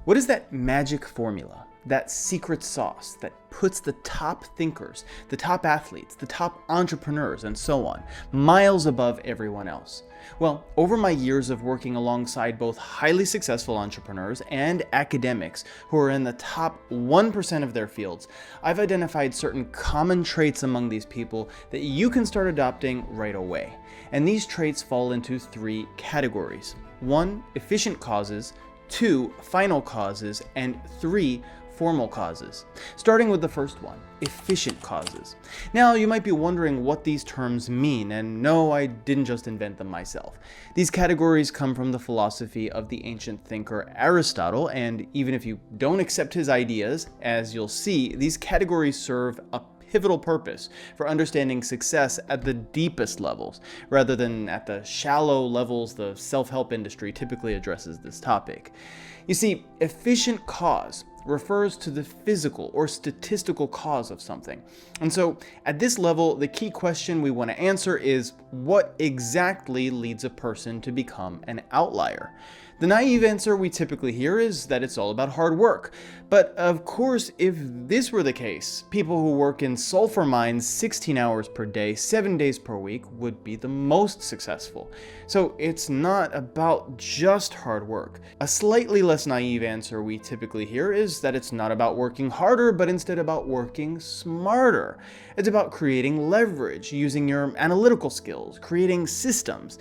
What is that magic formula, that secret sauce that puts the top thinkers, the top athletes, the top entrepreneurs, and so on, miles above everyone else? Well, over my years of working alongside both highly successful entrepreneurs and academics who are in the top 1% of their fields, I've identified certain common traits among these people that you can start adopting right away. And these traits fall into 3 categories. 1, efficient causes, 2, final causes, and 3, formal causes. Starting with the first one, efficient causes. Now, you might be wondering what these terms mean, and no, I didn't just invent them myself. These categories come from the philosophy of the ancient thinker Aristotle, and even if you don't accept his ideas, as you'll see, these categories serve a pivotal purpose for understanding success at the deepest levels, rather than at the shallow levels the self-help industry typically addresses this topic. You see, efficient cause refers to the physical or statistical cause of something. And so at this level, the key question we want to answer is, what exactly leads a person to become an outlier? The naive answer we typically hear is that it's all about hard work. But of course, if this were the case, people who work in sulfur mines 16 hours per day, 7 days per week would be the most successful. So it's not about just hard work. A slightly less naive answer we typically hear is that it's not about working harder, but instead about working smarter. It's about creating leverage, using your analytical skills, creating systems.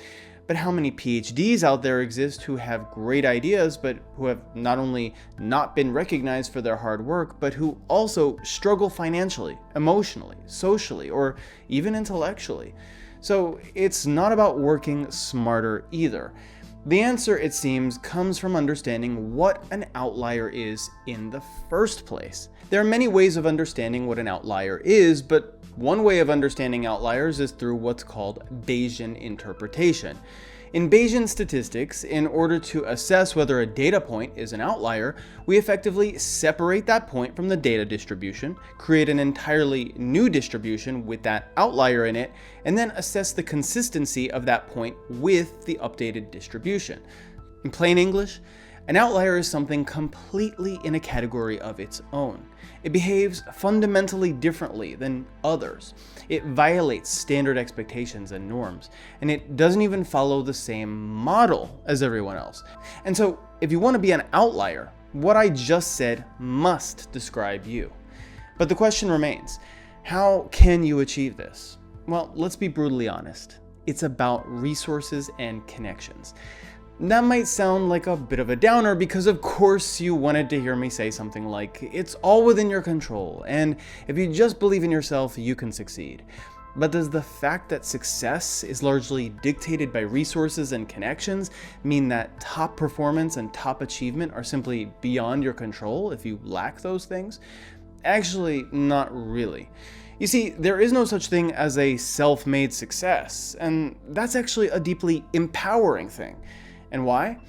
But how many PhDs out there exist who have great ideas, but who have not only not been recognized for their hard work, but who also struggle financially, emotionally, socially, or even intellectually? So it's not about working smarter either. The answer, it seems, comes from understanding what an outlier is in the first place. There are many ways of understanding what an outlier is, but one way of understanding outliers is through what's called Bayesian interpretation. In Bayesian statistics, in order to assess whether a data point is an outlier, we effectively separate that point from the data distribution, create an entirely new distribution with that outlier in it, and then assess the consistency of that point with the updated distribution. In plain English, an outlier is something completely in a category of its own. It behaves fundamentally differently than others. It violates standard expectations and norms, and it doesn't even follow the same model as everyone else. And so, if you want to be an outlier, what I just said must describe you. But the question remains, how can you achieve this? Well, let's be brutally honest. It's about resources and connections. That might sound like a bit of a downer because of course you wanted to hear me say something like, it's all within your control, and if you just believe in yourself, you can succeed. But does the fact that success is largely dictated by resources and connections mean that top performance and top achievement are simply beyond your control if you lack those things? Actually, not really. You see, there is no such thing as a self-made success, and that's actually a deeply empowering thing. And why?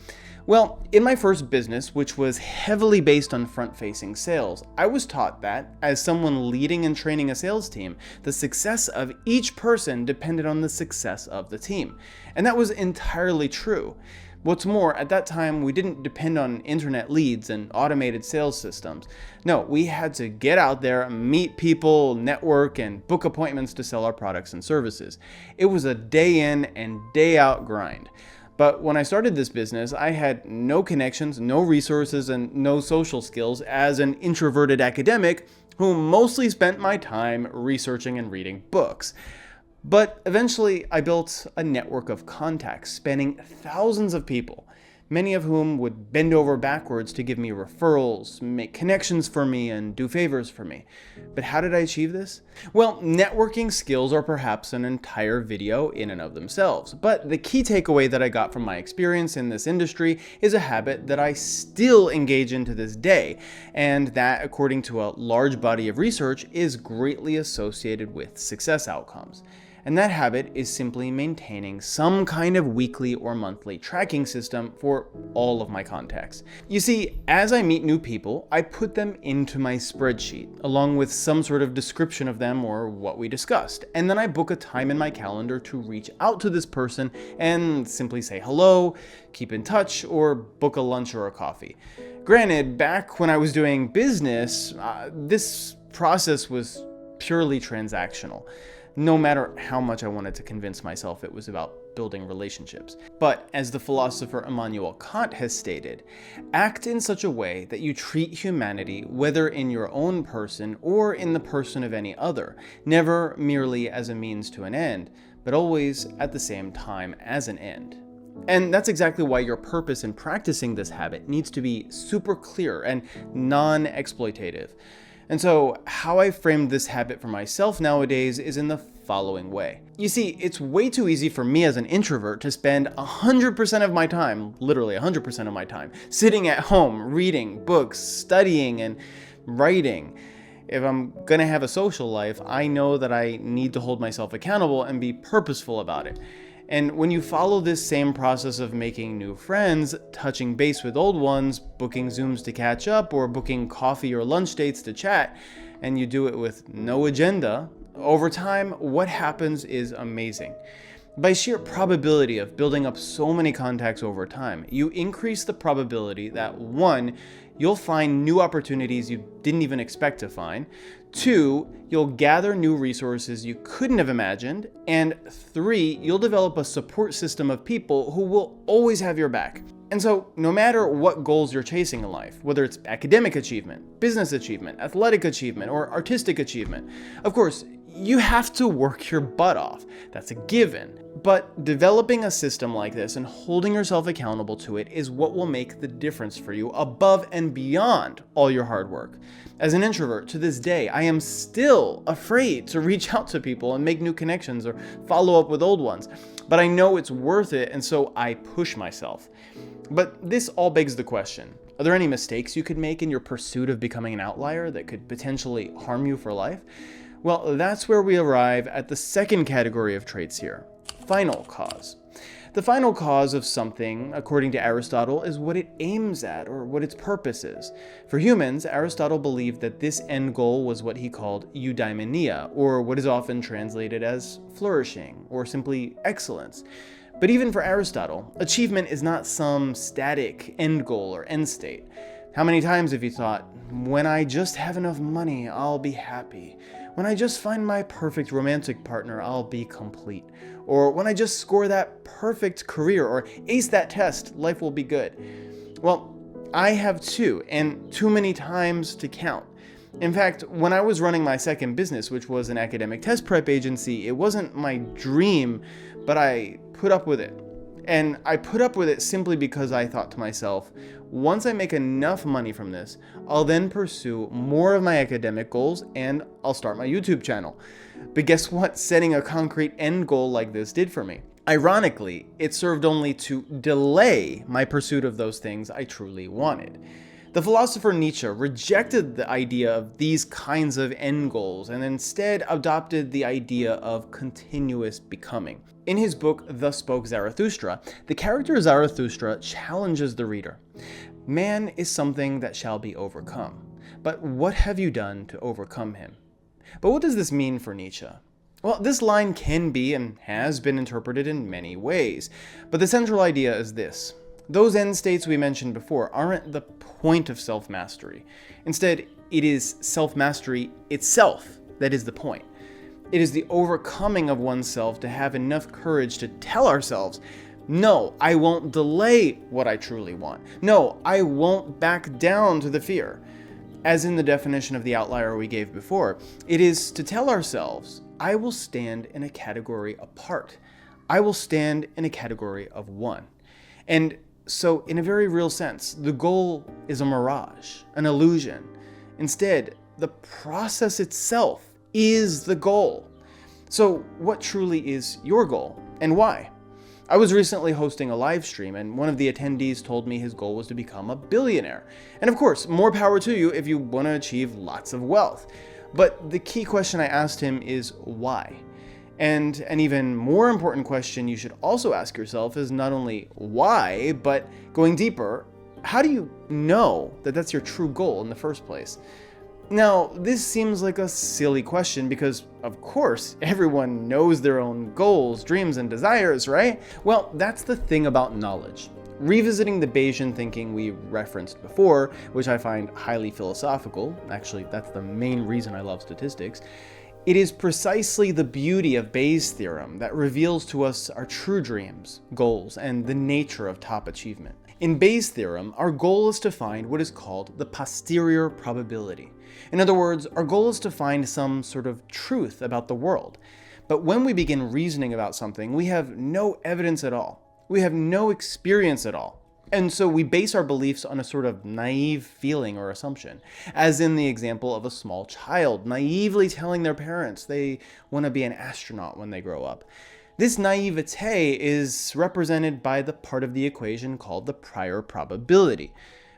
Well, in my first business, which was heavily based on front-facing sales, I was taught that, as someone leading and training a sales team, the success of each person depended on the success of the team. And that was entirely true. What's more, at that time, we didn't depend on internet leads and automated sales systems. No, we had to get out there, meet people, network, and book appointments to sell our products and services. It was a day in and day out grind. But when I started this business, I had no connections, no resources, and no social skills as an introverted academic who mostly spent my time researching and reading books. But eventually, I built a network of contacts spanning thousands of people, many of whom would bend over backwards to give me referrals, make connections for me, and do favors for me. But how did I achieve this? Well, networking skills are perhaps an entire video in and of themselves, but the key takeaway that I got from my experience in this industry is a habit that I still engage in to this day, and that, according to a large body of research, is greatly associated with success outcomes. And that habit is simply maintaining some kind of weekly or monthly tracking system for all of my contacts. You see, as I meet new people, I put them into my spreadsheet, along with some sort of description of them or what we discussed. And then I book a time in my calendar to reach out to this person and simply say hello, keep in touch, or book a lunch or a coffee. Granted, back when I was doing business, this process was purely transactional, no matter how much I wanted to convince myself it was about building relationships. But as the philosopher Immanuel Kant has stated, act in such a way that you treat humanity, whether in your own person or in the person of any other, never merely as a means to an end, but always at the same time as an end. And that's exactly why your purpose in practicing this habit needs to be super clear and non-exploitative. And so how I framed this habit for myself nowadays is in the following way. You see, it's way too easy for me as an introvert to spend 100% of my time, literally 100% of my time, sitting at home, reading books, studying, and writing. If I'm gonna have a social life, I know that I need to hold myself accountable and be purposeful about it. And when you follow this same process of making new friends, touching base with old ones, booking Zooms to catch up, or booking coffee or lunch dates to chat, and you do it with no agenda, over time, what happens is amazing. By sheer probability of building up so many contacts over time, you increase the probability that 1, you'll find new opportunities you didn't even expect to find, 2, you'll gather new resources you couldn't have imagined, and 3, you'll develop a support system of people who will always have your back. And so, no matter what goals you're chasing in life, whether it's academic achievement, business achievement, athletic achievement, or artistic achievement, of course, you have to work your butt off. That's a given. But developing a system like this and holding yourself accountable to it is what will make the difference for you above and beyond all your hard work. As an introvert, to this day, I am still afraid to reach out to people and make new connections or follow up with old ones. But I know it's worth it, and so I push myself. But this all begs the question, are there any mistakes you could make in your pursuit of becoming an outlier that could potentially harm you for life? Well, that's where we arrive at the second category of traits here, final cause. The final cause of something, according to Aristotle, is what it aims at or what its purpose is. For humans, Aristotle believed that this end goal was what he called eudaimonia, or what is often translated as flourishing, or simply excellence. But even for Aristotle, achievement is not some static end goal or end state. How many times have you thought, when I just have enough money, I'll be happy. When I just find my perfect romantic partner, I'll be complete. Or when I just score that perfect career or ace that test, life will be good. Well, I have too, and too many times to count. In fact, when I was running my second business, which was an academic test prep agency, it wasn't my dream, but I put up with it. And I put up with it simply because I thought to myself, once I make enough money from this, I'll then pursue more of my academic goals and I'll start my YouTube channel. But guess what setting a concrete end goal like this did for me? Ironically, it served only to delay my pursuit of those things I truly wanted. The philosopher Nietzsche rejected the idea of these kinds of end goals and instead adopted the idea of continuous becoming. In his book, Thus Spoke Zarathustra, the character Zarathustra challenges the reader. Man is something that shall be overcome, but what have you done to overcome him? But what does this mean for Nietzsche? Well, this line can be and has been interpreted in many ways, but the central idea is this. Those end states we mentioned before aren't the point of self-mastery. Instead, it is self-mastery itself that is the point. It is the overcoming of oneself to have enough courage to tell ourselves, no, I won't delay what I truly want. No, I won't back down to the fear. As in the definition of the outlier we gave before, it is to tell ourselves, I will stand in a category apart. I will stand in a category of one. And so, in a very real sense, the goal is a mirage, an illusion. Instead, the process itself is the goal. So, what truly is your goal, and why? I was recently hosting a live stream, and one of the attendees told me his goal was to become a billionaire. And of course, more power to you if you want to achieve lots of wealth. But the key question I asked him is why? And an even more important question you should also ask yourself is not only why, but going deeper, how do you know that that's your true goal in the first place? Now, this seems like a silly question because, of course, everyone knows their own goals, dreams, and desires, right? Well, that's the thing about knowledge. Revisiting the Bayesian thinking we referenced before, which I find highly philosophical, actually, that's the main reason I love statistics, it is precisely the beauty of Bayes' theorem that reveals to us our true dreams, goals, and the nature of top achievement. In Bayes' theorem, our goal is to find what is called the posterior probability. In other words, our goal is to find some sort of truth about the world. But when we begin reasoning about something, we have no evidence at all. We have no experience at all. And so we base our beliefs on a sort of naive feeling or assumption, as in the example of a small child naively telling their parents they want to be an astronaut when they grow up. This naivete is represented by the part of the equation called the prior probability.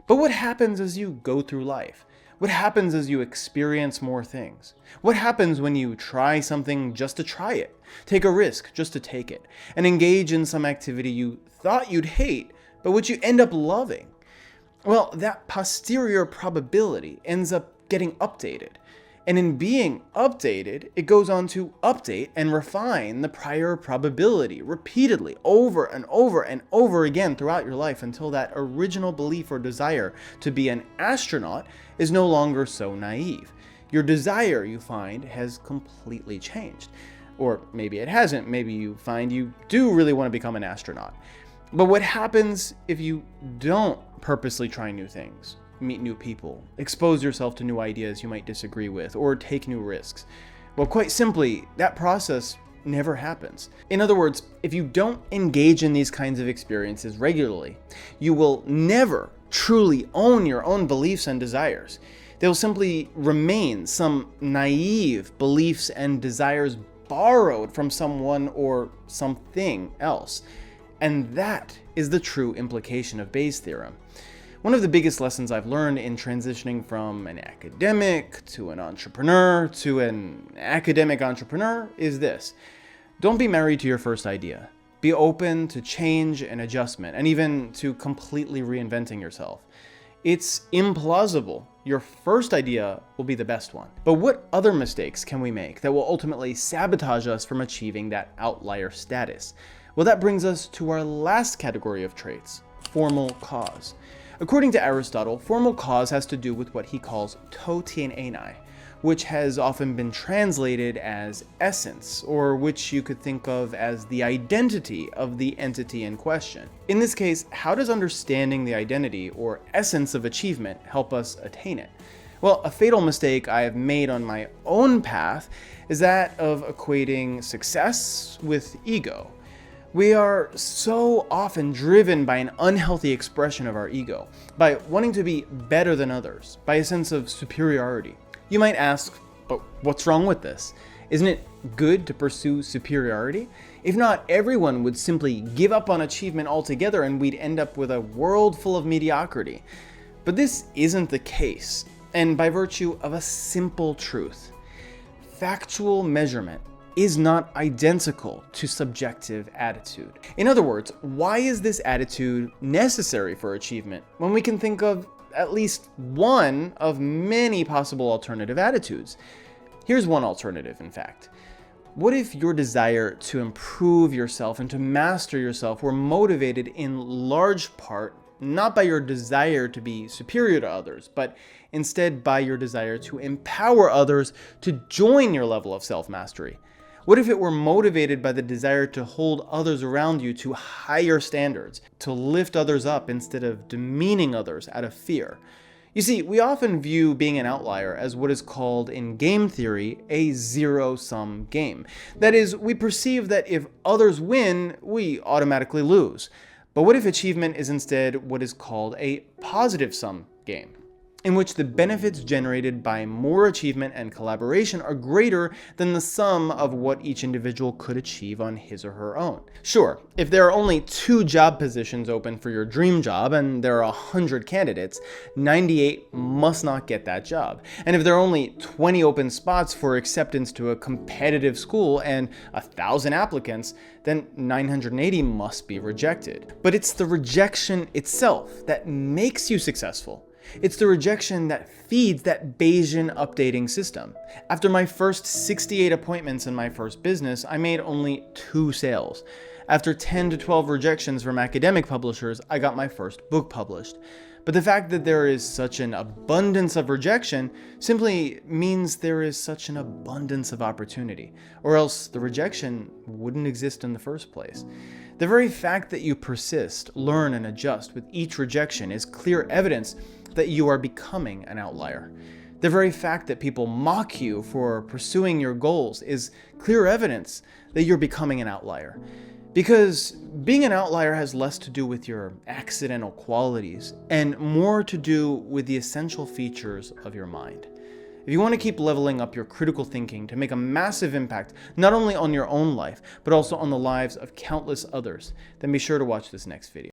But what happens as you go through life? What happens as you experience more things? What happens when you try something just to try it, take a risk just to take it, and engage in some activity you thought you'd hate, but which you end up loving? Well, that posterior probability ends up getting updated. And in being updated, it goes on to update and refine the prior probability repeatedly over and over and over again throughout your life until that original belief or desire to be an astronaut is no longer so naive. Your desire, you find, has completely changed. Or maybe it hasn't. Maybe you find you do really want to become an astronaut. But what happens if you don't purposely try new things, meet new people, expose yourself to new ideas you might disagree with, or take new risks? Well, quite simply, that process never happens. In other words, if you don't engage in these kinds of experiences regularly, you will never truly own your own beliefs and desires. They'll simply remain some naive beliefs and desires borrowed from someone or something else. And that is the true implication of Bayes' theorem. One of the biggest lessons I've learned in transitioning from an academic to an entrepreneur to an academic entrepreneur is this: don't be married to your first idea. Be open to change and adjustment, and even to completely reinventing yourself. It's implausible your first idea will be the best one. But what other mistakes can we make that will ultimately sabotage us from achieving that outlier status? Well, that brings us to our last category of traits: formal cause. According to Aristotle, formal cause has to do with what he calls to tien enai, which has often been translated as essence, or which you could think of as the identity of the entity in question. In this case, how does understanding the identity or essence of achievement help us attain it? Well, a fatal mistake I have made on my own path is that of equating success with ego. We are so often driven by an unhealthy expression of our ego, by wanting to be better than others, by a sense of superiority. You might ask, but what's wrong with this? Isn't it good to pursue superiority? If not, everyone would simply give up on achievement altogether and we'd end up with a world full of mediocrity. But this isn't the case, and by virtue of a simple truth. Factual measurement is not identical to subjective attitude. In other words, why is this attitude necessary for achievement when we can think of at least one of many possible alternative attitudes? Here's one alternative, in fact. What if your desire to improve yourself and to master yourself were motivated in large part not by your desire to be superior to others, but instead by your desire to empower others to join your level of self-mastery? What if it were motivated by the desire to hold others around you to higher standards, to lift others up instead of demeaning others out of fear? You see, we often view being an outlier as what is called in game theory a zero-sum game. That is, we perceive that if others win, we automatically lose. But what if achievement is instead what is called a positive-sum game? in which the benefits generated by more achievement and collaboration are greater than the sum of what each individual could achieve on his or her own. Sure, if there are only 2 job positions open for your dream job and there are 100 candidates, 98 must not get that job. And if there are only 20 open spots for acceptance to a competitive school and 1,000 applicants, then 980 must be rejected. But it's the rejection itself that makes you successful. It's the rejection that feeds that Bayesian updating system. After my first 68 appointments in my first business, I made only 2 sales. After 10 to 12 rejections from academic publishers, I got my first book published. But the fact that there is such an abundance of rejection simply means there is such an abundance of opportunity, or else the rejection wouldn't exist in the first place. The very fact that you persist, learn, and adjust with each rejection is clear evidence that you are becoming an outlier. The very fact that people mock you for pursuing your goals is clear evidence that you're becoming an outlier. Because being an outlier has less to do with your accidental qualities and more to do with the essential features of your mind. If you want to keep leveling up your critical thinking to make a massive impact not only on your own life, but also on the lives of countless others, then be sure to watch this next video.